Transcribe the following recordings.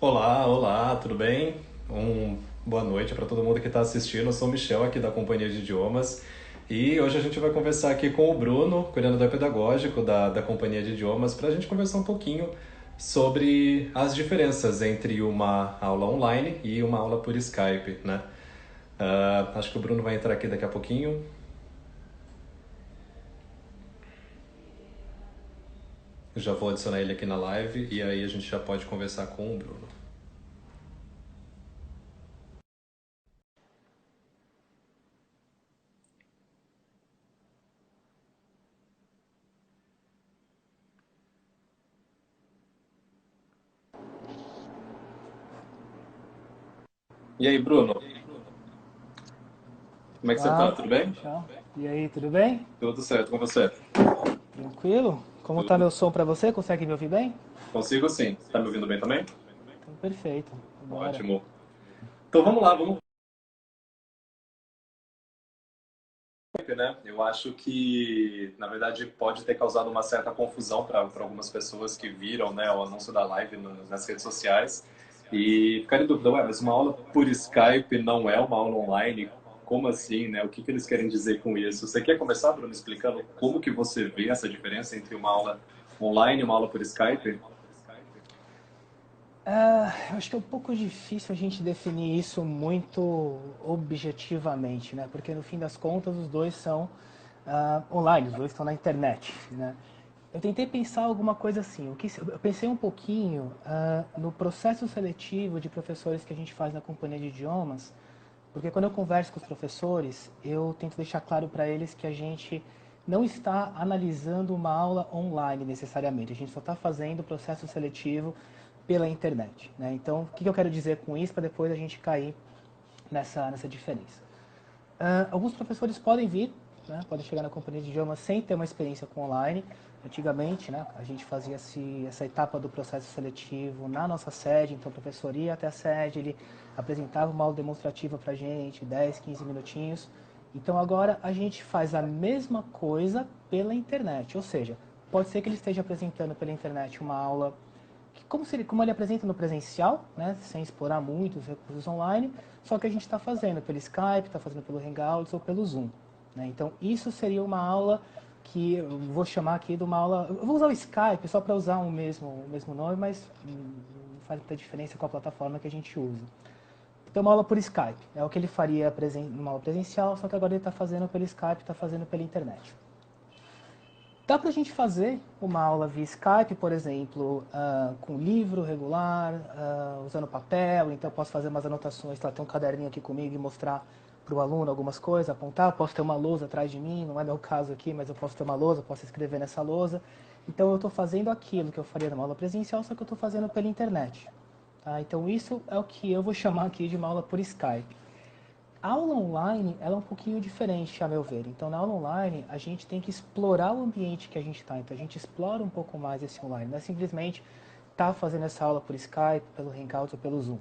Olá, olá, tudo bem? Boa noite para todo mundo que está assistindo. Eu sou o Michel aqui da Companhia de Idiomas e hoje a gente vai conversar aqui com o Bruno, coordenador pedagógico da Companhia de Idiomas, para a gente conversar um pouquinho sobre as diferenças entre uma aula online e uma aula por Skype, né? Acho que o Bruno vai entrar aqui daqui a pouquinho. Eu já vou adicionar ele aqui na live e aí a gente já pode conversar com o Bruno. E aí, Bruno, como é que você tá? Olá, Tudo bem? tchau. E aí, tudo bem? Tudo certo com você? Tranquilo? Como tá Tudo. meu som pra você? Consegue me ouvir bem? Consigo sim. Tá me ouvindo bem também? Então, perfeito. Bora. Ótimo. Então vamos lá, vamos. Né? Eu acho que, na verdade, pode ter causado uma certa confusão para algumas pessoas que viram, né, o anúncio da live nas redes sociais e ficaram em dúvida, ué, mas uma aula por Skype não é uma aula online? Como assim, né? O que que eles querem dizer com isso? Você quer começar, Bruno, explicando como que você vê essa diferença entre uma aula online e uma aula por Skype? Eu acho que é um pouco difícil a gente definir isso muito objetivamente, né? Porque no fim das contas os dois são online, os dois estão na internet, né? Eu tentei pensar alguma coisa assim. Eu pensei um pouquinho no processo seletivo de professores que a gente faz na companhia de idiomas. Porque quando eu converso com os professores, eu tento deixar claro para eles que a gente não está analisando uma aula online necessariamente, a gente só está fazendo o processo seletivo pela internet. Né? Então, o que eu quero dizer com isso para depois a gente cair nessa diferença? Alguns professores podem vir, né, podem chegar na companhia de idiomas sem ter uma experiência com online. Antigamente, né, a gente fazia essa etapa do processo seletivo na nossa sede, então o professor ia até a sede, ele apresentava uma aula demonstrativa para a gente, 10, 15 minutinhos. Então agora a gente faz a mesma coisa pela internet, ou seja, pode ser que ele esteja apresentando pela internet uma aula como ele apresenta no presencial, né, sem explorar muito os recursos online, só que a gente está fazendo pelo Skype, está fazendo pelo Hangouts ou pelo Zoom. Né? Então, isso seria uma aula que eu vou chamar aqui de uma aula... Eu vou usar o Skype só para usar o mesmo nome, mas não faz muita diferença com a plataforma que a gente usa. Então, uma aula por Skype. É o que ele faria numa aula presencial, só que agora ele está fazendo pelo Skype, está fazendo pela internet. Dá para a gente fazer uma aula via Skype, por exemplo, com livro regular, usando papel, então eu posso fazer umas anotações, ter um caderninho aqui comigo e mostrar para o aluno algumas coisas, apontar, posso ter uma lousa atrás de mim, não é meu caso aqui, mas eu posso ter uma lousa, posso escrever nessa lousa. Então eu estou fazendo aquilo que eu faria numa aula presencial, só que eu estou fazendo pela internet. Tá? Então isso é o que eu vou chamar aqui de uma aula por Skype. A aula online ela é um pouquinho diferente, a meu ver. Então, na aula online, a gente tem que explorar o ambiente que a gente está. Então, a gente explora um pouco mais esse online. Não é simplesmente estar fazendo essa aula por Skype, pelo Hangout ou pelo Zoom.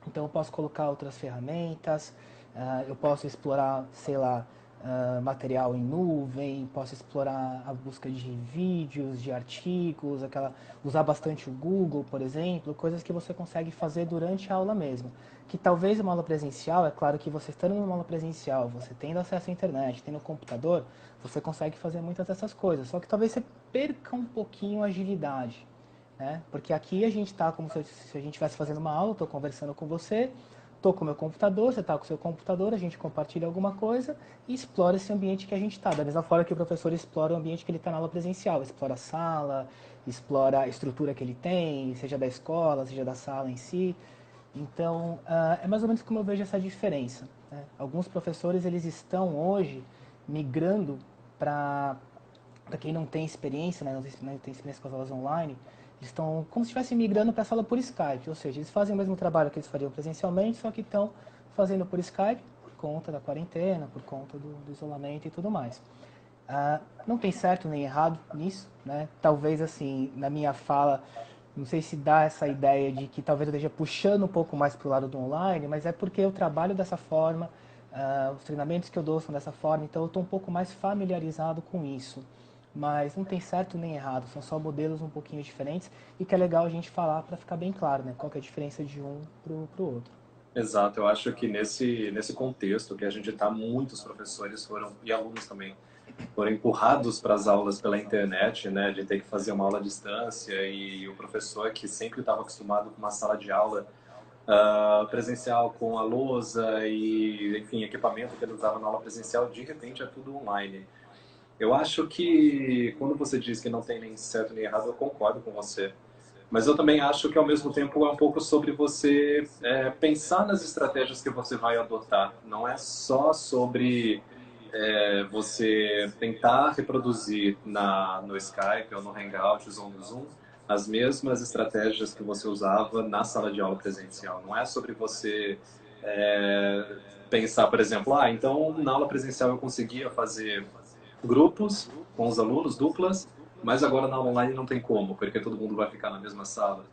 Então, eu posso colocar outras ferramentas, eu posso explorar, sei lá, material em nuvem, posso explorar a busca de vídeos, de artigos, usar bastante o Google, por exemplo, coisas que você consegue fazer durante a aula mesmo. Que talvez uma aula presencial, é claro que você estando numa aula presencial, você tendo acesso à internet, tendo computador, você consegue fazer muitas dessas coisas. Só que talvez você perca um pouquinho a agilidade. Né? Porque aqui a gente está como se a gente estivesse fazendo uma aula, estou conversando com você, estou com o meu computador, você está com o seu computador, a gente compartilha alguma coisa e explora esse ambiente que a gente está. Da mesma forma que o professor explora o ambiente que ele está na aula presencial, explora a sala, explora a estrutura que ele tem, seja da escola, seja da sala em si. Então, é mais ou menos como eu vejo essa diferença. Né? Alguns professores eles estão hoje migrando para quem não tem experiência, né, não tem experiência com as aulas online, eles estão como se estivessem migrando para a sala por Skype, ou seja, eles fazem o mesmo trabalho que eles fariam presencialmente, só que estão fazendo por Skype por conta da quarentena, por conta do isolamento e tudo mais. Não tem certo nem errado nisso, né? Talvez assim, na minha fala, não sei se dá essa ideia de que talvez eu esteja puxando um pouco mais para o lado do online, mas é porque eu trabalho dessa forma, os treinamentos que eu dou são dessa forma, então eu estou um pouco mais familiarizado com isso. mas não tem certo nem errado, são só modelos um pouquinho diferentes e que é legal a gente falar para ficar bem claro, né? Qual que é a diferença de um pro outro. Exato, eu acho que nesse contexto que a gente está, muitos professores foram, e alunos também, foram empurrados para as aulas pela internet, né, de ter que fazer uma aula à distância, e o professor que sempre estava acostumado com uma sala de aula presencial com a lousa e, enfim, equipamento que ele usava na aula presencial, de repente é tudo online. Eu acho que quando você diz que não tem nem certo nem errado, eu concordo com você. Mas eu também acho que, ao mesmo tempo, é um pouco sobre você pensar nas estratégias que você vai adotar. Não é só sobre você tentar reproduzir no Skype ou no Hangouts ou no Zoom as mesmas estratégias que você usava na sala de aula presencial. Não é sobre você pensar, por exemplo, então na aula presencial eu conseguia fazer grupos com os alunos, duplas, mas agora na aula online não tem como, porque todo mundo vai ficar na mesma sala.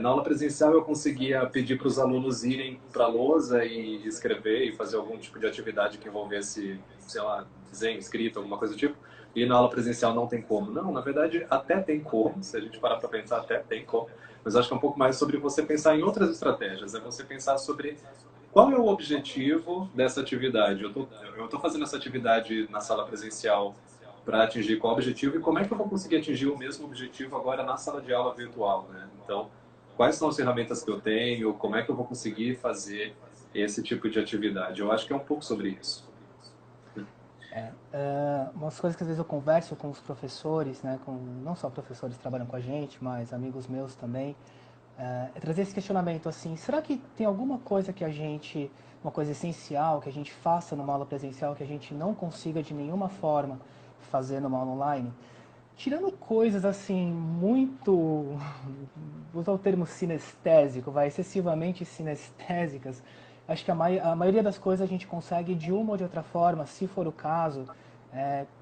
Na aula presencial eu conseguia pedir para os alunos irem para a lousa e escrever e fazer algum tipo de atividade que envolvesse, sei lá, desenho, escrita, alguma coisa do tipo. E na aula presencial não tem como. Não, na verdade até tem como, se a gente parar para pensar, até tem como. Mas acho que é um pouco mais sobre você pensar em outras estratégias, é você pensar sobre qual é o objetivo dessa atividade. Eu tô fazendo essa atividade na sala presencial para atingir qual objetivo e como é que eu vou conseguir atingir o mesmo objetivo agora na sala de aula virtual, né? Então, quais são as ferramentas que eu tenho, como é que eu vou conseguir fazer esse tipo de atividade? Eu acho que é um pouco sobre isso. Umas coisas que às vezes eu converso com os professores, né, com não só professores que trabalham com a gente, mas amigos meus também, é trazer esse questionamento assim, será que tem alguma coisa que a gente, uma coisa essencial que a gente faça numa aula presencial que a gente não consiga de nenhuma forma fazer numa aula online? Tirando coisas assim, muito, vou usar o termo sinestésico, vai, excessivamente sinestésicas, acho que a maioria das coisas a gente consegue de uma ou de outra forma, se for o caso,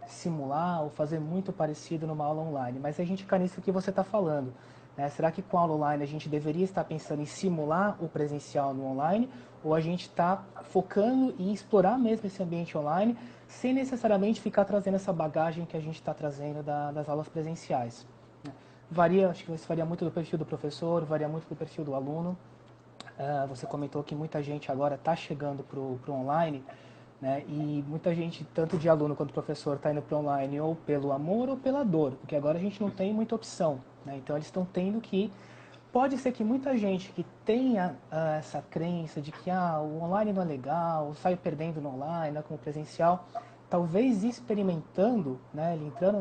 simular ou fazer muito parecido numa aula online. Mas a gente cai nisso que você está falando. Né? Será que com a aula online a gente deveria estar pensando em simular o presencial no online? Ou a gente está focando em explorar mesmo esse ambiente online sem necessariamente ficar trazendo essa bagagem que a gente está trazendo das aulas presenciais? Varia, acho que isso varia muito do perfil do professor, varia muito do perfil do aluno. Você comentou que muita gente agora está chegando para o online, né? E muita gente, tanto de aluno quanto professor, está indo para o online ou pelo amor ou pela dor, porque agora a gente não tem muita opção, né? Então eles estão tendo que... Pode ser que muita gente que tenha essa crença de que o online não é legal, saio perdendo no online, não é como presencial, talvez experimentando, né, ele entrando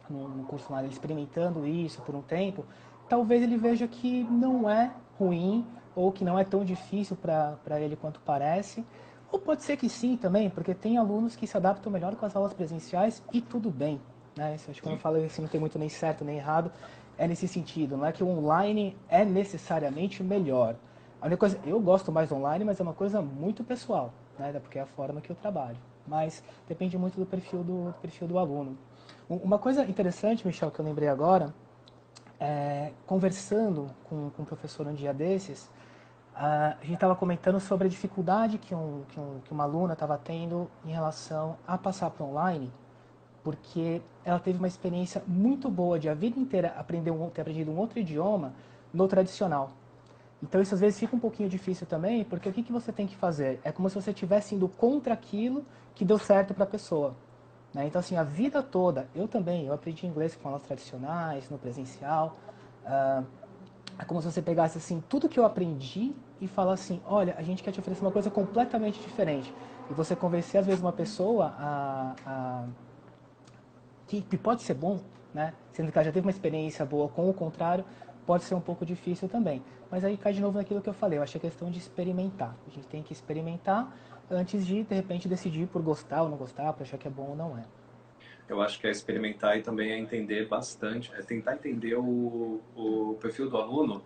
no curso online, ele experimentando isso por um tempo, talvez ele veja que não é ruim ou que não é tão difícil para ele quanto parece. Ou pode ser que sim também, porque tem alunos que se adaptam melhor com as aulas presenciais e tudo bem. Né? Isso, acho que quando eu falo assim, não tem muito nem certo nem errado, é nesse sentido. Não é que o online é necessariamente melhor. A única coisa, eu gosto mais do online, mas é uma coisa muito pessoal, né? Porque é a forma que eu trabalho. Mas depende muito do perfil do aluno. Uma coisa interessante, Michel, que eu lembrei agora, conversando com um professor um dia desses, a gente estava comentando sobre a dificuldade que uma aluna estava tendo em relação a passar para online, porque ela teve uma experiência muito boa de a vida inteira ter aprendido um outro idioma no tradicional. Então isso às vezes fica um pouquinho difícil também, porque o que você tem que fazer? É como se você estivesse indo contra aquilo que deu certo para a pessoa. Né? Então, assim, a vida toda, eu aprendi inglês com aulas tradicionais, no presencial. É como se você pegasse, assim, tudo que eu aprendi e falasse assim, olha, a gente quer te oferecer uma coisa completamente diferente. E você convencer, às vezes, uma pessoa que pode ser bom, né? Sendo que ela já teve uma experiência boa com o contrário, pode ser um pouco difícil também. Mas aí cai de novo naquilo que eu falei, eu acho que é questão de experimentar. A gente tem que experimentar antes de repente, decidir por gostar ou não gostar, por achar que é bom ou não é. Eu acho que é experimentar e também é entender bastante, é tentar entender o perfil do aluno.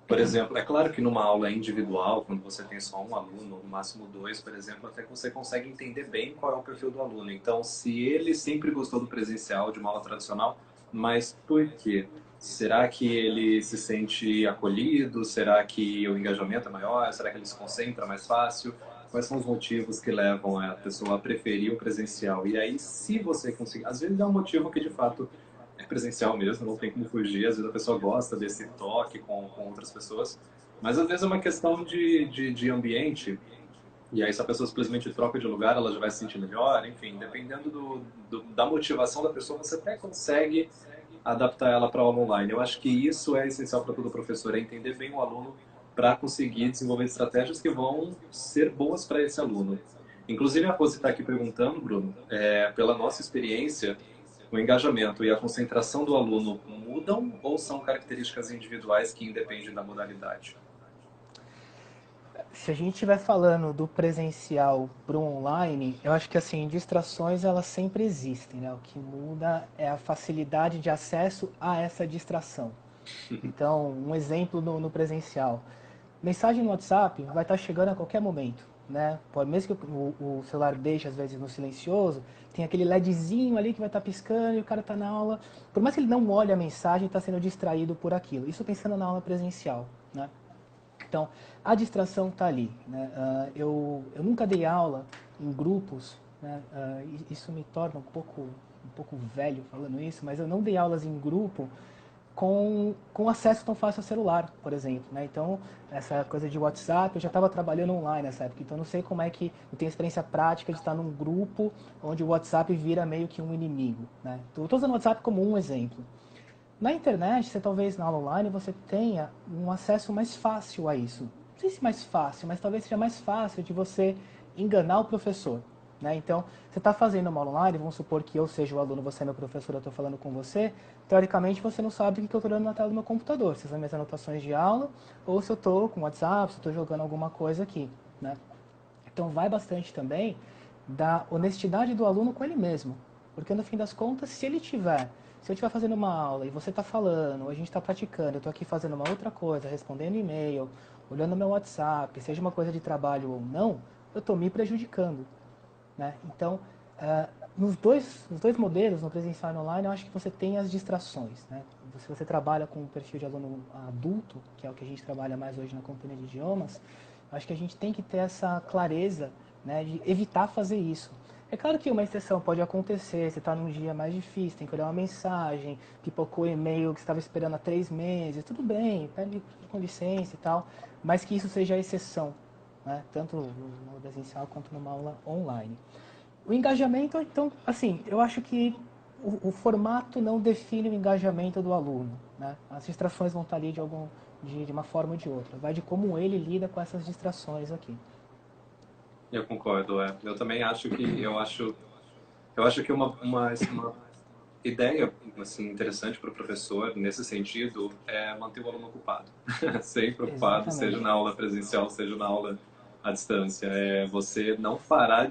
Por exemplo, é claro que numa aula individual, quando você tem só um aluno, no máximo dois, por exemplo, até que você consegue entender bem qual é o perfil do aluno. Então, se ele sempre gostou do presencial, de uma aula tradicional, mas por quê? Será que ele se sente acolhido? Será que o engajamento é maior? Será que ele se concentra mais fácil? quais são os motivos que levam a pessoa a preferir o presencial. E aí, se você conseguir... Às vezes é um motivo que, de fato, é presencial mesmo, não tem como fugir. Às vezes a pessoa gosta desse toque com outras pessoas. Mas, às vezes, é uma questão de ambiente. E aí, se a pessoa simplesmente troca de lugar, ela já vai se sentir melhor. Enfim, dependendo da motivação da pessoa, você até consegue adaptar ela para aula online. Eu acho que isso é essencial para todo professor, é entender bem o aluno para conseguir desenvolver estratégias que vão ser boas para esse aluno. Inclusive, a Rose está aqui perguntando, Bruno, pela nossa experiência, o engajamento e a concentração do aluno mudam ou são características individuais que independem da modalidade? Se a gente estiver falando do presencial para o online, eu acho que assim, distrações elas sempre existem, né? O que muda é a facilidade de acesso a essa distração. Então, um exemplo no presencial. Mensagem no WhatsApp vai estar chegando a qualquer momento, né? Mesmo que o celular deixe às vezes no silencioso, tem aquele LEDzinho ali que vai estar piscando e o cara está na aula. Por mais que ele não olhe a mensagem, está sendo distraído por aquilo. Isso pensando na aula presencial, né? Então, a distração está ali. Né? Eu nunca dei aula em grupos, né? Isso me torna um pouco velho falando isso, mas eu não dei aulas em grupo com acesso tão fácil ao celular, por exemplo. Né? Então, essa coisa de WhatsApp, eu já estava trabalhando online nessa época, então não sei como é que eu tenho experiência prática de estar num grupo onde o WhatsApp vira meio que um inimigo. Né? Estou usando o WhatsApp como um exemplo. Na internet, você talvez na aula online, você tenha um acesso mais fácil a isso. Não sei se mais fácil, mas talvez seja mais fácil de você enganar o professor. Né? Então, você está fazendo uma aula online, vamos supor que eu seja o aluno, você é meu professor, eu estou falando com você. Teoricamente, você não sabe o que eu estou olhando na tela do meu computador, se são minhas anotações de aula, ou se eu estou com o WhatsApp, se eu estou jogando alguma coisa aqui. Né? Então, vai bastante também da honestidade do aluno com ele mesmo. Porque, no fim das contas, se eu estiver fazendo uma aula e você está falando, ou a gente está praticando, eu estou aqui fazendo uma outra coisa, respondendo e-mail, olhando meu WhatsApp, seja uma coisa de trabalho ou não, eu estou me prejudicando. Né? Então, nos dois modelos, no presencial e no online, eu acho que você tem as distrações. Né? Se você trabalha com um perfil de aluno adulto, que é o que a gente trabalha mais hoje na companhia de idiomas, eu acho que a gente tem que ter essa clareza, né, de evitar fazer isso. É claro que uma exceção pode acontecer, você está num dia mais difícil, tem que olhar uma mensagem, pipocou e-mail que você estava esperando há 3 meses, tudo bem, pede com licença e tal, mas que isso seja a exceção, né, tanto no presencial quanto numa aula online. O engajamento, então, assim, eu acho que o formato não define o engajamento do aluno. Né? As distrações vão estar ali de uma forma ou de outra. Vai de como ele lida com essas distrações aqui. Eu concordo, Eu também acho que eu acho que uma ideia assim interessante para o professor nesse sentido é manter o aluno ocupado, sempre ocupado, seja Exatamente. na aula presencial, seja na aula à distância. Você não parar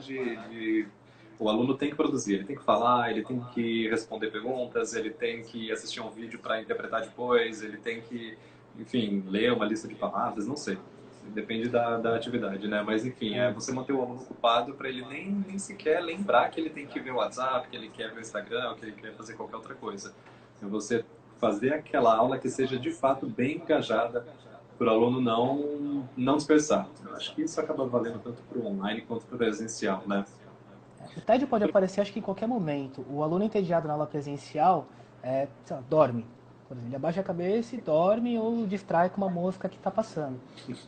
o aluno tem que produzir, ele tem que falar, ele tem que responder perguntas, ele tem que assistir um vídeo para interpretar depois, ele tem que, enfim, ler uma lista de palavras, não sei. Depende da atividade, né? Mas, enfim, você manter o aluno ocupado para ele nem sequer lembrar que ele tem que ver o WhatsApp, que ele quer ver o Instagram, que ele quer fazer qualquer outra coisa. É você fazer aquela aula que seja, de fato, bem engajada para o aluno não dispersar. Eu acho que isso acaba valendo tanto para o online quanto para o presencial, né? O tédio pode aparecer, acho que em qualquer momento. O aluno entediado na aula presencial, sei lá, dorme. Por exemplo, ele abaixa a cabeça e dorme ou distrai com uma mosca que está passando.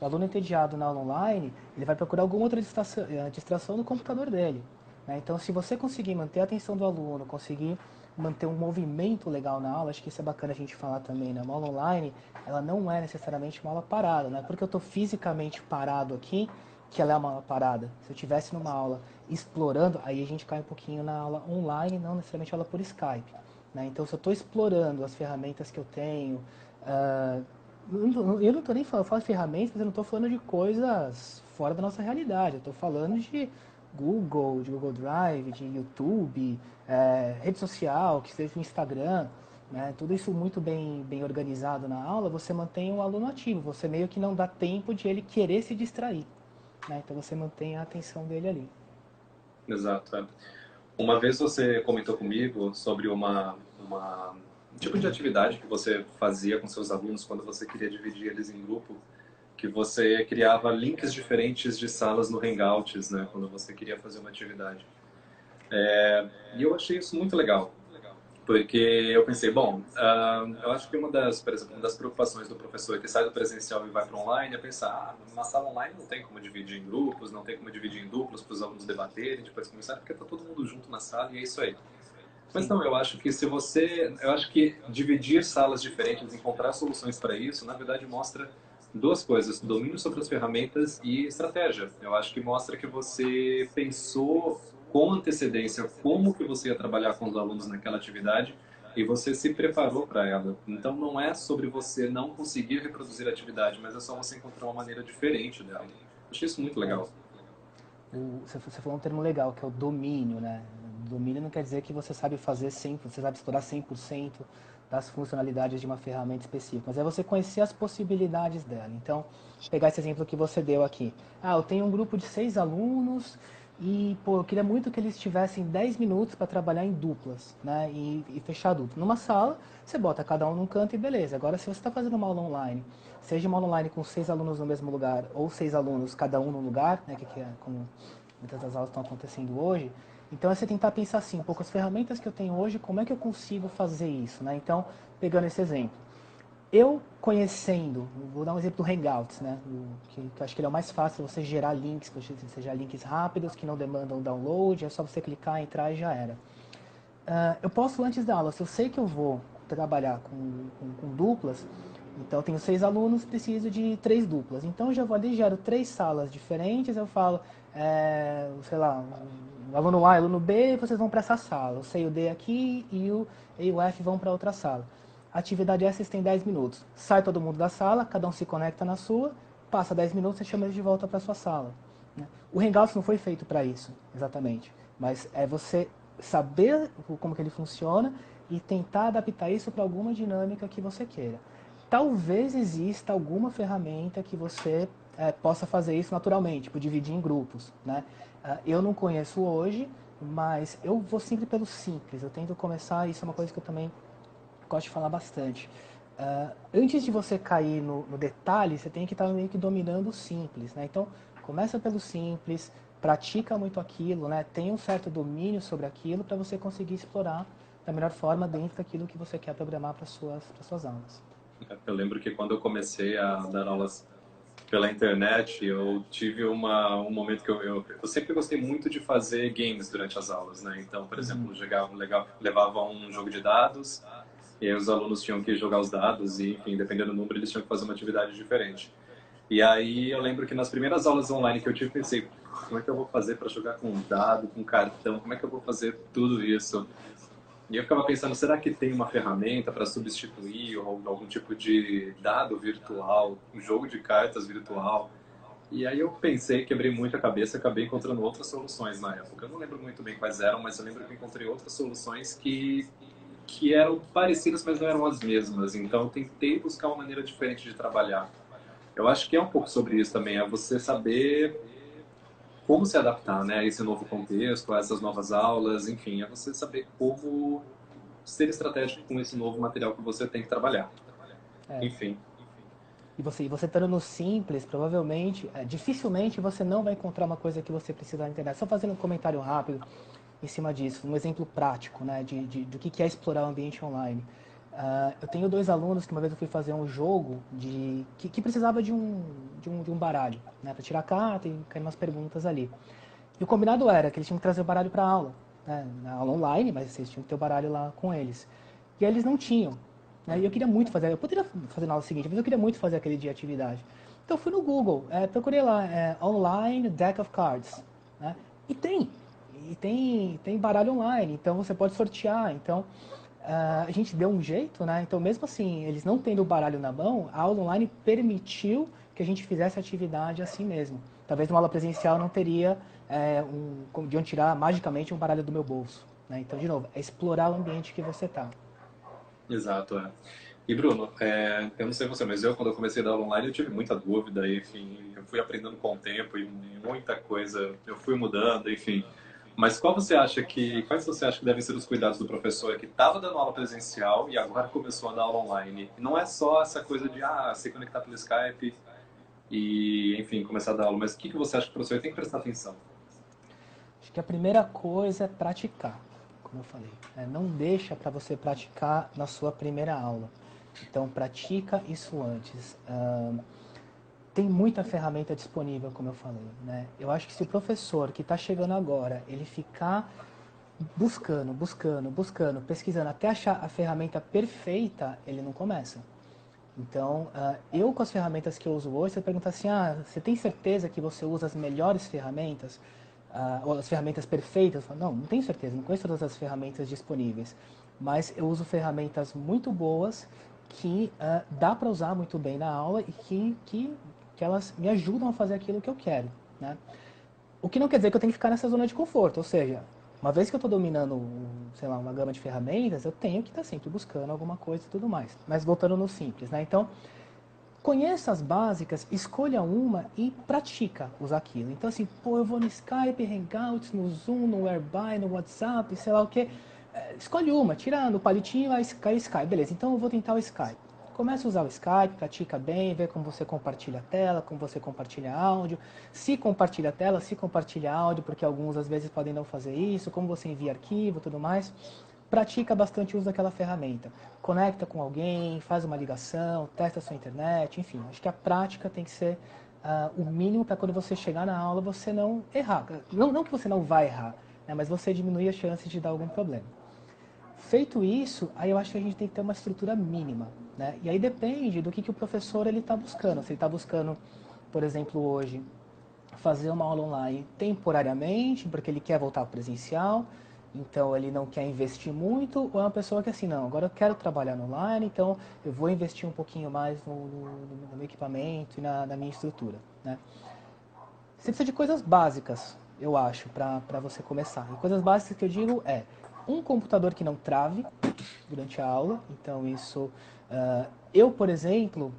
O aluno entediado na aula online, ele vai procurar alguma outra distração no computador dele. Né? Então, se você conseguir manter a atenção do aluno, conseguir manter um movimento legal na aula, acho que isso é bacana a gente falar também, né? Uma aula online, ela não é necessariamente uma aula parada, né? Porque eu estou fisicamente parado aqui, que ela é uma aula parada. Se eu estivesse numa aula explorando, aí a gente cai um pouquinho na aula online, não necessariamente aula por Skype. Né? Então, se eu estou explorando as ferramentas que eu tenho, eu não estou nem falando, eu falo de ferramentas, mas eu não estou falando de coisas fora da nossa realidade. Eu estou falando de Google Drive, de YouTube, rede social, que seja o Instagram, né? Tudo isso muito bem organizado na aula, você mantém o aluno ativo, você meio que não dá tempo de ele querer se distrair. Né? Então você mantém a atenção dele ali. Exato. Uma vez você comentou comigo sobre um tipo de atividade que você fazia com seus alunos quando você queria dividir eles em grupo, que que você criava links diferentes de salas no Hangouts, né, quando você queria fazer uma atividade. E eu achei isso muito legal, porque eu pensei, bom, eu acho que por exemplo, uma das preocupações do professor que sai do presencial e vai para online é pensar, numa sala online não tem como dividir em grupos, não tem como dividir em duplos para os alunos debaterem, depois começar, porque está todo mundo junto na sala e é isso aí. Mas Sim. não, eu acho que eu acho que dividir salas diferentes, encontrar soluções para isso, na verdade mostra duas coisas: domínio sobre as ferramentas e estratégia. Eu acho que mostra que você pensou com antecedência como que você ia trabalhar com os alunos naquela atividade e você se preparou para ela. Então não é sobre você não conseguir reproduzir a atividade, mas é só você encontrar uma maneira diferente dela. Eu achei isso muito É. legal. Você falou um termo legal, que é o domínio, né? Domínio não quer dizer que você sabe fazer 100%, você sabe explorar 100% das funcionalidades de uma ferramenta específica, mas é você conhecer as possibilidades dela. Então, pegar esse exemplo que você deu aqui. Eu tenho um grupo de 6 alunos e, pô, eu queria muito que eles tivessem 10 minutos para trabalhar em duplas, né? E fechar dupla. Numa sala, você bota cada um num canto e beleza. Agora, se você está fazendo uma aula online, seja uma aula online com 6 alunos no mesmo lugar ou 6 alunos cada um no lugar, né? Que é como muitas das aulas estão acontecendo hoje. Então é você tentar pensar assim, um pouco as ferramentas que eu tenho hoje, como é que eu consigo fazer isso, né? Então, pegando esse exemplo, eu conhecendo, vou dar um exemplo do Hangouts, né? Que eu acho que ele é o mais fácil você gerar links, você gerar links rápidos, que não demandam download, é só você clicar, entrar e já era. Eu posso antes da aula, se eu sei que eu vou trabalhar com duplas, então eu tenho 6 alunos, preciso de 3 duplas. Então eu já vou ali, gero 3 salas diferentes, eu falo, sei lá, o aluno A e o aluno B, vocês vão para essa sala. O C e o D aqui e o E e o F vão para outra sala. A atividade essa tem 10 minutos. Sai todo mundo da sala, cada um se conecta na sua, passa 10 minutos, você chama eles de volta para a sua sala. O Hangouts não foi feito para isso, exatamente. Mas é você saber como que ele funciona e tentar adaptar isso para alguma dinâmica que você queira. Talvez exista alguma ferramenta que você possa fazer isso naturalmente, tipo dividir em grupos, né? Eu não conheço hoje, mas eu vou sempre pelo simples. Eu tento começar, isso é uma coisa que eu também gosto de falar bastante. Antes de você cair no detalhe, você tem que estar meio que dominando o simples, né? Então, começa pelo simples, pratica muito aquilo, né? Tem um certo domínio sobre aquilo para você conseguir explorar da melhor forma dentro daquilo que você quer programar para suas aulas. Eu lembro que quando eu comecei a dar aulas pela internet, eu tive um momento que eu sempre gostei muito de fazer games durante as aulas, né? Então, por exemplo, levava um jogo de dados e aí os alunos tinham que jogar os dados e, enfim, dependendo do número, eles tinham que fazer uma atividade diferente. E aí eu lembro que nas primeiras aulas online que eu tive, pensei, como é que eu vou fazer para jogar com dado, com cartão, como é que eu vou fazer tudo isso? E eu ficava pensando, será que tem uma ferramenta para substituir ou algum tipo de dado virtual, um jogo de cartas virtual? E aí eu pensei, quebrei muito a cabeça, acabei encontrando outras soluções na época. Eu não lembro muito bem quais eram, mas eu lembro que encontrei outras soluções que eram parecidas, mas não eram as mesmas. Então eu tentei buscar uma maneira diferente de trabalhar. Eu acho que é um pouco sobre isso também, é você saber como se adaptar, né, a esse novo contexto, a essas novas aulas, enfim, é você saber como ser estratégico com esse novo material que você tem que trabalhar. É. Enfim. E você estando no simples, provavelmente, dificilmente você não vai encontrar uma coisa que você precisa na internet. Só fazendo um comentário rápido em cima disso, um exemplo prático, né, do que é explorar o ambiente online. Eu tenho 2 alunos que uma vez eu fui fazer um jogo que precisava de um baralho, né, para tirar a carta e cair umas perguntas ali. E o combinado era que eles tinham que trazer o baralho para a aula, né, na aula online, mas vocês tinham que ter o baralho lá com eles. E aí eles não tinham. Né, e eu queria muito fazer, eu poderia fazer na aula seguinte, mas eu queria muito fazer aquele dia de atividade. Então eu fui no Google, procurei lá, online deck of cards. Né, e tem baralho online, então você pode sortear. Então a gente deu um jeito, né? Então mesmo assim, eles não tendo o baralho na mão, a aula online permitiu que a gente fizesse a atividade assim mesmo. Talvez numa aula presencial não teria de onde tirar magicamente um baralho do meu bolso. Né? Então, de novo, é explorar o ambiente que você está. Exato, é. E Bruno, eu não sei você, mas quando eu comecei a dar aula online, eu tive muita dúvida, enfim, eu fui aprendendo com o tempo e muita coisa, eu fui mudando, enfim. Mas quais você acha que devem ser os cuidados do professor que estava dando aula presencial e agora começou a dar aula online? Não é só essa coisa de se conectar pelo Skype. e, enfim, começar a dar aula. Mas o que você acha que o professor tem que prestar atenção? Acho que a primeira coisa é praticar, como eu falei. Não deixa para você praticar na sua primeira aula. Então, pratica isso antes. Tem muita ferramenta disponível, como eu falei, né? Eu acho que se o professor que está chegando agora, ele ficar buscando, pesquisando, até achar a ferramenta perfeita, ele não começa. Então, eu com as ferramentas que eu uso hoje, você pergunta assim, você tem certeza que você usa as melhores ferramentas? Ou as ferramentas perfeitas? Eu falo, não tenho certeza, não conheço todas as ferramentas disponíveis. Mas eu uso ferramentas muito boas que dá para usar muito bem na aula e que elas me ajudam a fazer aquilo que eu quero, né? O que não quer dizer que eu tenho que ficar nessa zona de conforto, ou seja, uma vez que eu estou dominando, sei lá, uma gama de ferramentas, eu tenho que estar sempre buscando alguma coisa e tudo mais. Mas voltando no simples, né? Então, conheça as básicas, escolha uma e pratica usar aquilo. Então, assim, pô, eu vou no Skype, Hangouts, no Zoom, no Whereby, no WhatsApp, sei lá o quê. Escolhe uma, tira no palitinho, aí Skype. Beleza, então eu vou tentar o Skype. Começa a usar o Skype, pratica bem, vê como você compartilha a tela, como você compartilha áudio. Se compartilha a tela, se compartilha áudio, porque alguns às vezes podem não fazer isso, como você envia arquivo e tudo mais. Pratica bastante o uso daquela ferramenta. Conecta com alguém, faz uma ligação, testa a sua internet, enfim. Acho que a prática tem que ser o mínimo para quando você chegar na aula você não errar. Não que você não vai errar, né, mas você diminuir as chances de dar algum problema. Feito isso, aí eu acho que a gente tem que ter uma estrutura mínima, né? E aí depende do que o professor ele está buscando. Se ele está buscando, por exemplo, hoje, fazer uma aula online temporariamente, porque ele quer voltar ao presencial, então ele não quer investir muito, ou é uma pessoa que assim, não, agora eu quero trabalhar no online, então eu vou investir um pouquinho mais no meu equipamento e na minha estrutura, né? Você precisa de coisas básicas, eu acho, para você começar. E coisas básicas que eu digo é um computador que não trave durante a aula. Então isso, eu, por exemplo,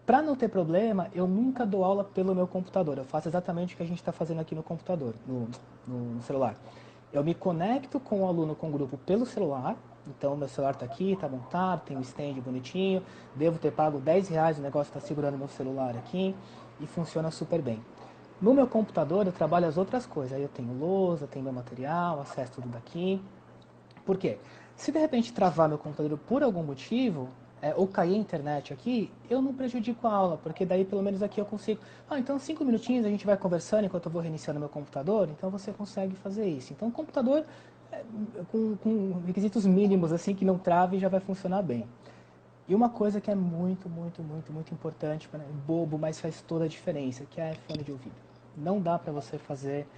para não ter problema, eu nunca dou aula pelo meu computador. Eu faço exatamente o que a gente está fazendo aqui no computador, no celular. Eu me conecto com o aluno, com o grupo pelo celular. Então, meu celular está aqui, está montado, tem um stand bonitinho. Devo ter pago R$ 10, o negócio está segurando meu celular aqui e funciona super bem. No meu computador, eu trabalho as outras coisas. Aí eu tenho lousa, tenho meu material, acesso tudo daqui. Por quê? Se de repente travar meu computador por algum motivo, ou cair a internet aqui, eu não prejudico a aula, porque daí pelo menos aqui eu consigo. Então 5 minutinhos a gente vai conversando enquanto eu vou reiniciando meu computador, então você consegue fazer isso. Então o computador com requisitos mínimos assim que não trave já vai funcionar bem. E uma coisa que é muito importante, bobo, mas faz toda a diferença, que é fone de ouvido. Não dá para você fazer,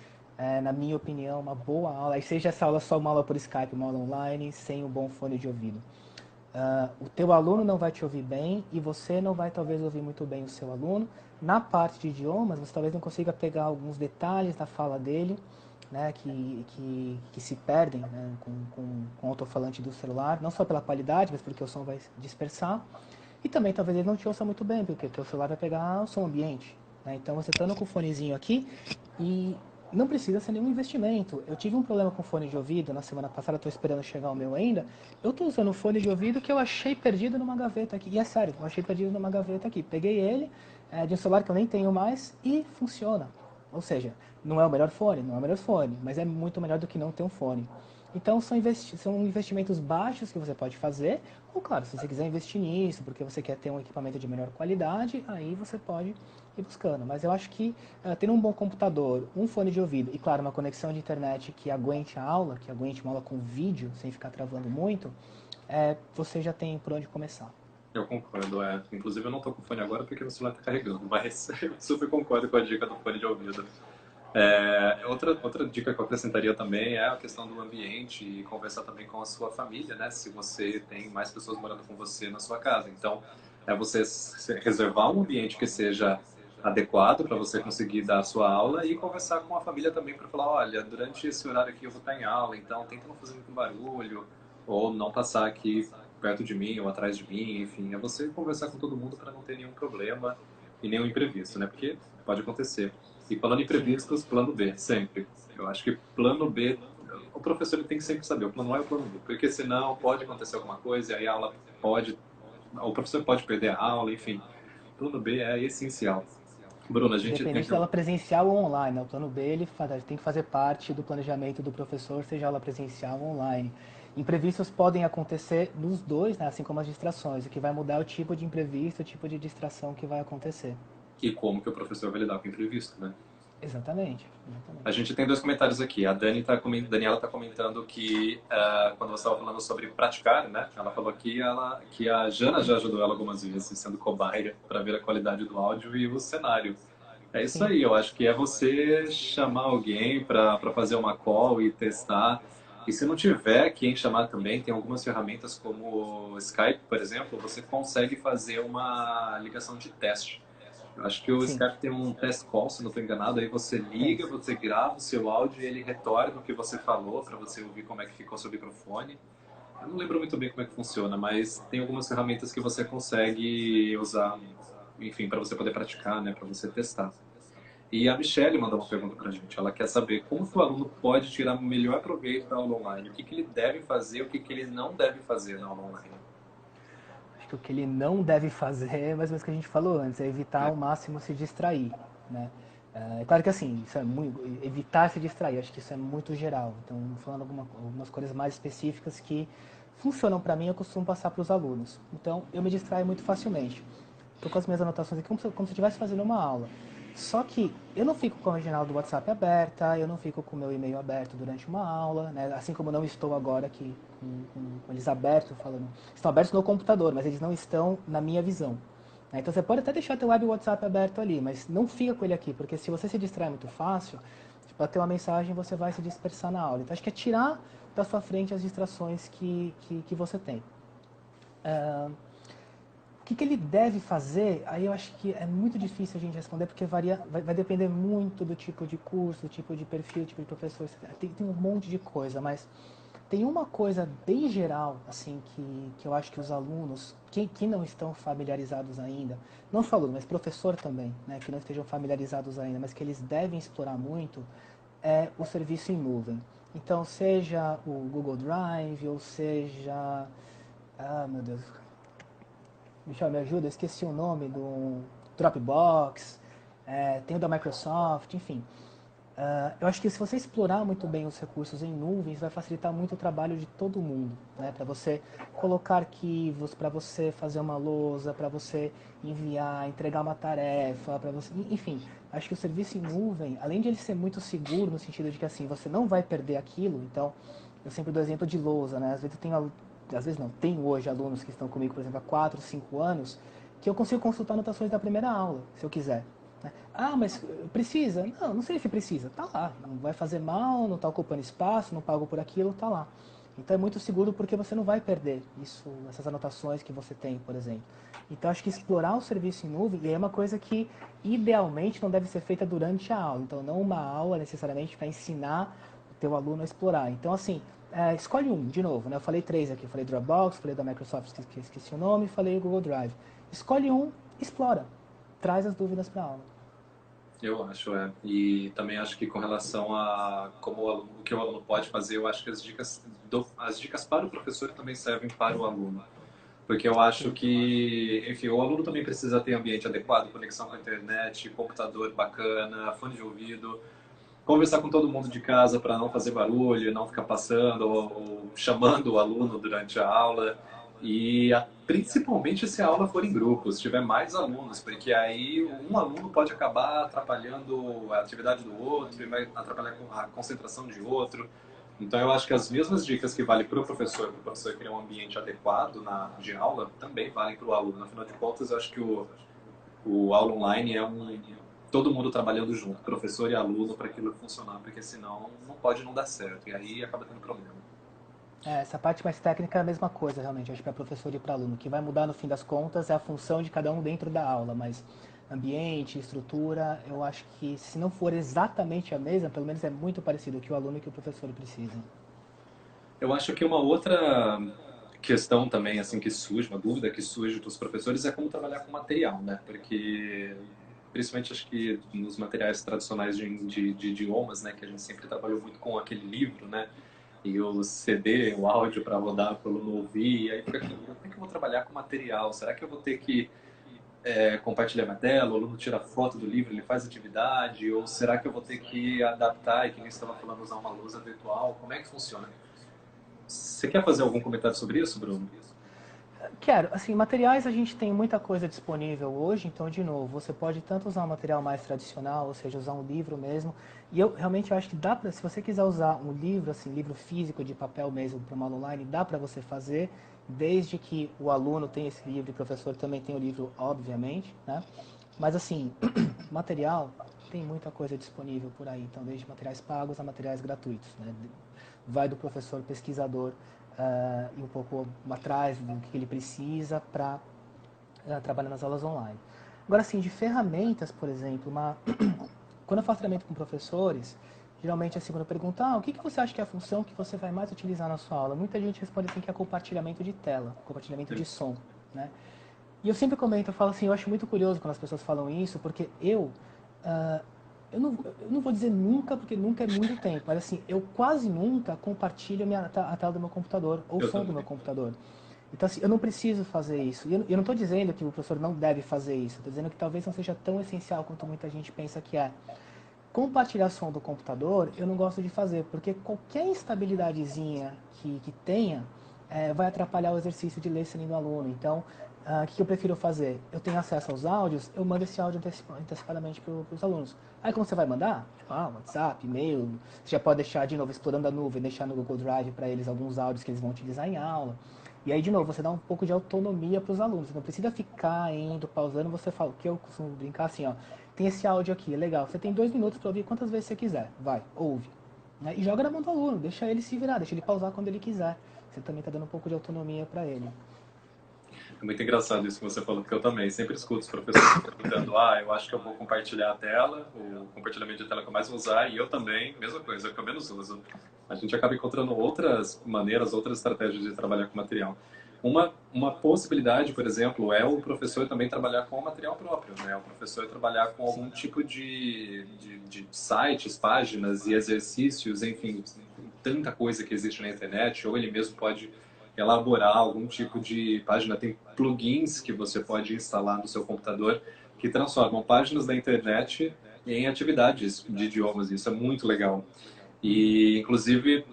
na minha opinião, uma boa aula, e seja essa aula só uma aula por Skype, uma aula online, sem um bom fone de ouvido. O teu aluno não vai te ouvir bem e você não vai talvez ouvir muito bem o seu aluno. Na parte de idiomas, você talvez não consiga pegar alguns detalhes da fala dele, né, que se perdem, né, com o alto-falante do celular, não só pela qualidade, mas porque o som vai dispersar. E também talvez ele não te ouça muito bem, porque o teu celular vai pegar o som ambiente. Né? Então você estando com o fonezinho aqui e não precisa ser nenhum investimento. Eu tive um problema com fone de ouvido na semana passada, estou esperando chegar o meu ainda. Eu estou usando um fone de ouvido que eu achei perdido numa gaveta aqui. E é sério, eu achei perdido numa gaveta aqui. Peguei ele, de um celular que eu nem tenho mais, e funciona. Ou seja, não é o melhor fone, não é o melhor fone, mas é muito melhor do que não ter um fone. Então são investimentos baixos que você pode fazer, ou claro, se você quiser investir nisso, porque você quer ter um equipamento de melhor qualidade, aí você pode ir buscando. Mas eu acho que tendo um bom computador, um fone de ouvido e claro, uma conexão de internet que aguente a aula, que aguente uma aula com vídeo, sem ficar travando muito, você já tem por onde começar. Eu concordo, Inclusive eu não tô com fone agora porque meu celular tá carregando, mas eu super concordo com a dica do fone de ouvido. Outra dica que eu acrescentaria também é a questão do ambiente e conversar também com a sua família, né? Se você tem mais pessoas morando com você na sua casa. Então, você reservar um ambiente que seja adequado para você conseguir dar a sua aula e conversar com a família também para falar, olha, durante esse horário aqui eu vou estar em aula, então tenta não fazer muito barulho ou não passar aqui perto de mim ou atrás de mim, enfim. É você conversar com todo mundo para não ter nenhum problema e nenhum imprevisto, né? Porque pode acontecer. E falando em Sim. imprevistos, plano B, sempre. Eu acho que plano B, o professor ele tem que sempre saber, o plano A é o plano B, porque senão pode acontecer alguma coisa e aí a aula pode, o professor pode perder a aula, enfim. Plano B é essencial. Bruno, a gente tem Independente que... dela presencial ou online, né? O plano B ele tem que fazer parte do planejamento do professor, seja ela presencial ou online. Imprevistos podem acontecer nos dois, né? Assim como as distrações. O que vai mudar é o tipo de imprevisto, o tipo de distração que vai acontecer. E como que o professor vai lidar com o imprevisto, né? Exatamente, A exatamente. gente tem dois comentários aqui. A Daniela está comentando que quando você estava falando sobre praticar, né? Ela falou que a Jana já ajudou ela algumas vezes, sendo cobaia, para ver a qualidade do áudio e o cenário. É isso Sim, aí, eu acho que é você chamar alguém para fazer uma call e testar. E se não tiver quem chamar também, tem algumas ferramentas como o Skype, por exemplo, você consegue fazer uma ligação de teste. Eu acho que o sim, Skype tem um test call, se não estou enganado, aí você tem. liga, você grava o seu áudio e ele retorna o que você falou para você ouvir como é que ficou seu microfone. Eu não lembro muito bem como é que funciona, mas tem algumas ferramentas que você consegue usar, enfim, para você poder praticar, né, para você testar. E a Michelle mandou uma pergunta para a gente. Ela quer saber como que o aluno pode tirar o melhor proveito da aula online. O que que ele deve fazer, o que que ele não deve fazer na aula online. Acho que o que ele não deve fazer é mais ou menos o que a gente falou antes, é evitar É, ao máximo se distrair, né? É claro que assim, isso é muito, evitar se distrair, acho que isso é muito geral. Então, falando algumas coisas mais específicas que funcionam para mim, eu costumo passar para os alunos. Então, eu me distraio muito facilmente. Estou com as minhas anotações aqui como se eu estivesse fazendo uma aula. Só que eu não fico com a original do WhatsApp aberta, eu não fico com o meu e-mail aberto durante uma aula, né? Assim como não estou agora aqui com eles abertos, falando. Estão abertos no computador, mas eles não estão na minha visão. Né? Então você pode até deixar teu web WhatsApp aberto ali, mas não fica com ele aqui, porque se você se distrai muito fácil, para ter uma mensagem você vai se dispersar na aula. Então acho que é tirar da sua frente as distrações que você tem. O que ele deve fazer, aí eu acho que é muito difícil a gente responder, porque vai depender muito do tipo de curso, do tipo de perfil, do tipo de professor. Tem um monte de coisa, mas tem uma coisa bem geral, assim, que eu acho que os alunos, que não estão familiarizados ainda, não só aluno, mas professor também, né, que não estejam familiarizados ainda, mas que eles devem explorar muito, é o serviço em nuvem. Então, seja o Google Drive, ou seja... Ah, meu Deus, Michel, me ajuda, eu esqueci o nome do Dropbox, tem o da Microsoft, enfim. Eu acho que se você explorar muito bem os recursos em nuvens, vai facilitar muito o trabalho de todo mundo, né? Para você colocar arquivos, para você fazer uma lousa, para você enviar, entregar uma tarefa, para você, enfim. Acho que o serviço em nuvem, além de ele ser muito seguro no sentido de que assim você não vai perder aquilo, então eu sempre dou exemplo de lousa, né? Às vezes eu tenho, às vezes não, tenho hoje alunos que estão comigo, por exemplo, há 4, 5 anos, que eu consigo consultar anotações da primeira aula, se eu quiser. Né? Ah, mas precisa? Não, não sei se precisa. Tá lá. Não vai fazer mal, não está ocupando espaço, não pago por aquilo, tá lá. Então é muito seguro porque você não vai perder isso, essas anotações que você tem, por exemplo. Então acho que explorar o serviço em nuvem é uma coisa que idealmente não deve ser feita durante a aula. Então não uma aula necessariamente para ensinar o teu aluno a explorar. Então assim, escolhe um, de novo, né? Eu falei três aqui, eu falei Dropbox, falei da Microsoft, que esqueci o nome, falei o Google Drive. Escolhe um, explora, traz as dúvidas para a aula. eu acho, é. E também acho que com relação a como o que o aluno pode fazer, eu acho que as dicas para o professor também servem para o aluno. Porque eu acho Sim. que, enfim, o aluno também precisa ter ambiente adequado, conexão com a internet, computador bacana, fone de ouvido, conversar com todo mundo de casa para não fazer barulho, não ficar passando ou chamando o aluno durante a aula. E principalmente se a aula for em grupo, se tiver mais alunos, porque aí um aluno pode acabar atrapalhando a atividade do outro e vai atrapalhar a concentração de outro. Então eu acho que as mesmas dicas que valem para o professor criar um ambiente adequado de aula, também valem para o aluno. Afinal de contas, eu acho que o aula online é todo mundo trabalhando junto, professor e aluno, para aquilo funcionar, porque senão não pode não dar certo, e aí acaba tendo problema. Essa parte mais técnica é a mesma coisa, realmente, acho para professor e para aluno. O que vai mudar no fim das contas é a função de cada um dentro da aula, mas ambiente, estrutura, eu acho que se não for exatamente a mesma, pelo menos é muito parecido o que o aluno e o que o professor precisam. Eu acho que uma outra questão também, assim, que surge, uma dúvida que surge dos professores é como trabalhar com material, né? Porque, principalmente, acho que nos materiais tradicionais de idiomas, né? Que a gente sempre trabalhou muito com aquele livro, né? E o CD, o áudio para rodar, para o aluno ouvir, e aí fica aquilo, como é que eu vou trabalhar com material? Será que eu vou ter que compartilhar minha tela, o aluno tira foto do livro, ele faz atividade, ou será que eu vou ter que adaptar e que nem você estava falando, usar uma lousa virtual? Como é que funciona? Você quer fazer algum comentário sobre isso, Bruno? Quero. Assim, materiais a gente tem muita coisa disponível hoje, então, de novo, você pode tanto usar um material mais tradicional, ou seja, usar um livro mesmo. E eu realmente acho que dá para, se você quiser usar um livro, assim, livro físico de papel mesmo para uma aula online, dá para você fazer, desde que o aluno tenha esse livro e o professor também tenha o livro, obviamente, né? Mas, assim, material, tem muita coisa disponível por aí, então, desde materiais pagos a materiais gratuitos, né? Vai do professor pesquisador e um pouco atrás do que ele precisa para trabalhar nas aulas online. Agora, assim, de ferramentas, por exemplo, quando eu faço treinamento com professores, geralmente a segunda pergunta, o que você acha que é a função que você vai mais utilizar na sua aula? Muita gente responde assim que é compartilhamento de tela, compartilhamento de som, né? E eu sempre comento, eu falo assim, eu acho muito curioso quando as pessoas falam isso, porque uh, eu não vou dizer nunca, porque nunca é muito tempo, mas assim, eu quase nunca compartilho a tela do meu computador ou o Eu som do meu também. computador. Então, assim, eu não preciso fazer isso. E eu não estou dizendo que o professor não deve fazer isso. Estou dizendo que talvez não seja tão essencial quanto muita gente pensa que é. Compartilhar som do computador, eu não gosto de fazer, porque qualquer instabilidadezinha que tenha vai atrapalhar o exercício de listening do aluno. Então, o que eu prefiro fazer? Eu tenho acesso aos áudios, eu mando esse áudio antecipadamente para os alunos. Aí, como você vai mandar? Tipo, WhatsApp, e-mail, você já pode deixar, de novo, explorando a nuvem, deixar no Google Drive para eles alguns áudios que eles vão utilizar em aula. E aí, de novo, você dá um pouco de autonomia para os alunos. Você não precisa ficar indo, pausando. Você fala, o que eu costumo brincar assim, ó. Tem esse áudio aqui, legal. Você tem 2 minutos para ouvir quantas vezes você quiser. Vai, ouve. Né? E joga na mão do aluno, deixa ele se virar, deixa ele pausar quando ele quiser. Você também está dando um pouco de autonomia para ele. É muito engraçado isso que você falou, porque eu também sempre escuto os professores perguntando: eu acho que eu vou compartilhar a tela, o compartilhamento de tela que eu mais vou usar, e eu também, mesma coisa, que eu menos uso. A gente acaba encontrando outras maneiras, outras estratégias de trabalhar com material. Uma possibilidade, por exemplo, é o professor também trabalhar com o material próprio, né? O professor trabalhar com algum tipo de sites, páginas e exercícios, enfim, tanta coisa que existe na internet, ou ele mesmo pode elaborar algum tipo de página. Tem plugins que você pode instalar no seu computador que transformam páginas da internet em atividades de idiomas. Isso é muito legal. E, inclusive,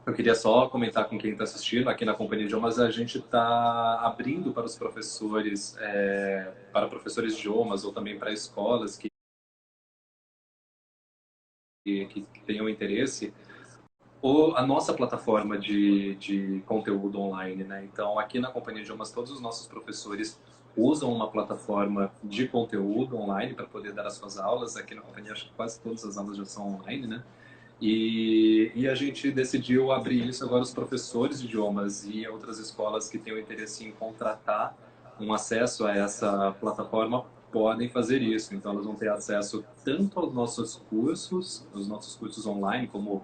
eu queria só comentar com quem está assistindo, aqui na Companhia de Idiomas, a gente está abrindo para os professores, para professores de idiomas ou também para escolas que tenham interesse, a nossa plataforma de conteúdo online, né? Então, aqui na Companhia de Idiomas, todos os nossos professores usam uma plataforma de conteúdo online para poder dar as suas aulas. Aqui na companhia, acho que quase todas as aulas já são online, né? E a gente decidiu abrir isso agora. Os professores de idiomas e outras escolas que tenham interesse em contratar um acesso a essa plataforma podem fazer isso. Então, elas vão ter acesso tanto aos os nossos cursos online, como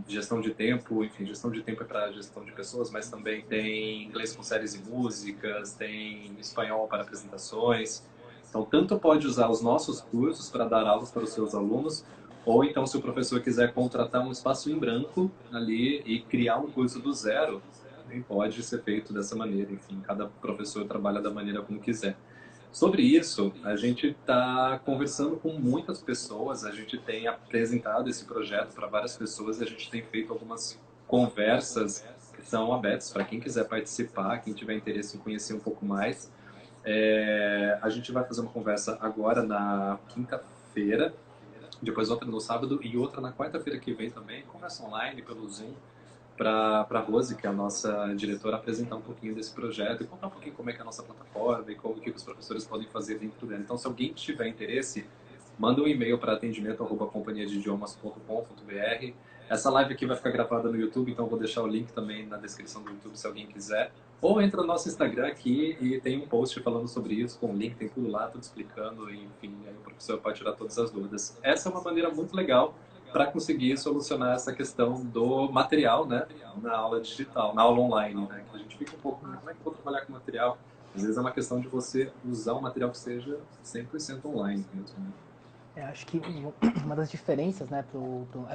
gestão de tempo, enfim, gestão de tempo é para gestão de pessoas, mas também tem inglês com séries e músicas, tem espanhol para apresentações. Então, tanto pode usar os nossos cursos para dar aulas para os seus alunos, ou então, se o professor quiser contratar um espaço em branco ali e criar um curso do zero, também pode ser feito dessa maneira. Enfim, cada professor trabalha da maneira como quiser. Sobre isso, a gente está conversando com muitas pessoas, a gente tem apresentado esse projeto para várias pessoas e a gente tem feito algumas conversas que são abertas para quem quiser participar, quem tiver interesse em conhecer um pouco mais. A gente vai fazer uma conversa agora na quinta-feira, depois outra no sábado e outra na quarta-feira que vem também, conversa online pelo Zoom, para a Rose, que é a nossa diretora, apresentar um pouquinho desse projeto e contar um pouquinho como é que é a nossa plataforma e como que os professores podem fazer dentro dela. Então, se alguém tiver interesse, manda um e-mail para atendimento@companhiadeidiomas.com.br. Essa live aqui vai ficar gravada no YouTube, então eu vou deixar o link também na descrição do YouTube se alguém quiser. Ou entra no nosso Instagram aqui e tem um post falando sobre isso, com o link, tem tudo lá, tudo explicando, e, enfim, aí o professor pode tirar todas as dúvidas. Essa é uma maneira muito legal para conseguir solucionar essa questão do material, né, na aula digital, na aula online, né, que a gente fica um pouco, como é que eu vou trabalhar com material? Às vezes é uma questão de você usar um material que seja 100% online mesmo, né? Acho que uma das diferenças, né,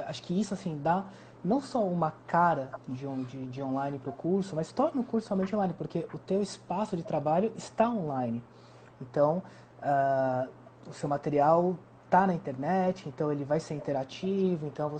acho que isso assim dá não só uma cara de online para o curso, mas torna o curso somente online, porque o teu espaço de trabalho está online. Então, o seu material está na internet, então ele vai ser interativo, então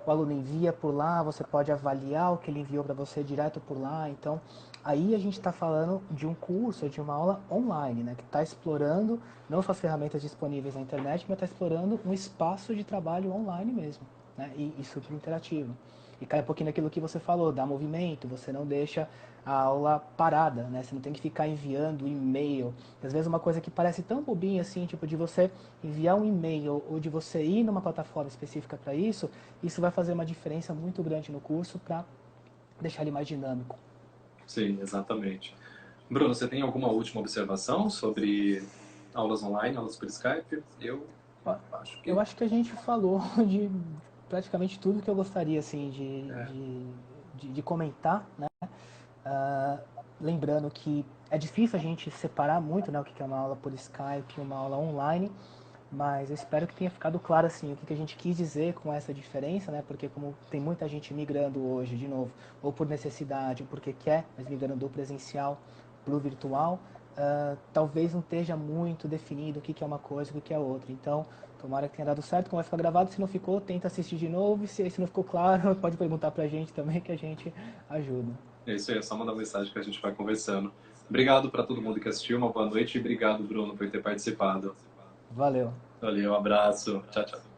o aluno envia por lá, você pode avaliar o que ele enviou para você direto por lá. Então, aí a gente está falando de um curso, de uma aula online, né, que está explorando não só as ferramentas disponíveis na internet, mas está explorando um espaço de trabalho online mesmo, né, e super interativo. E cai um pouquinho naquilo que você falou, dá movimento, você não deixa a aula parada, né? Você não tem que ficar enviando e-mail. Às vezes uma coisa que parece tão bobinha assim, tipo de você enviar um e-mail ou de você ir numa plataforma específica para isso, isso vai fazer uma diferença muito grande no curso para deixar ele mais dinâmico. Sim, exatamente. Bruno, você tem alguma última observação sobre aulas online, aulas por Skype? Eu acho Eu que acho que a gente falou de praticamente tudo que eu gostaria assim é. de comentar, né? Uh, lembrando que é difícil a gente separar muito, né, o que é uma aula por Skype e uma aula online, mas eu espero que tenha ficado claro assim o que a gente quis dizer com essa diferença, né? Porque como tem muita gente migrando hoje, de novo, ou por necessidade, ou porque quer, mas migrando do presencial para o virtual, talvez não esteja muito definido o que é uma coisa e o que é outra. Então, tomara que tenha dado certo, como vai ficar gravado, se não ficou, tenta assistir de novo, e se não ficou claro, pode perguntar para a gente também que a gente ajuda. É isso aí, é só mandar mensagem que a gente vai conversando. Obrigado para todo mundo que assistiu, uma boa noite e obrigado, Bruno, por ter participado. Valeu! Valeu, um abraço. Tchau, tchau.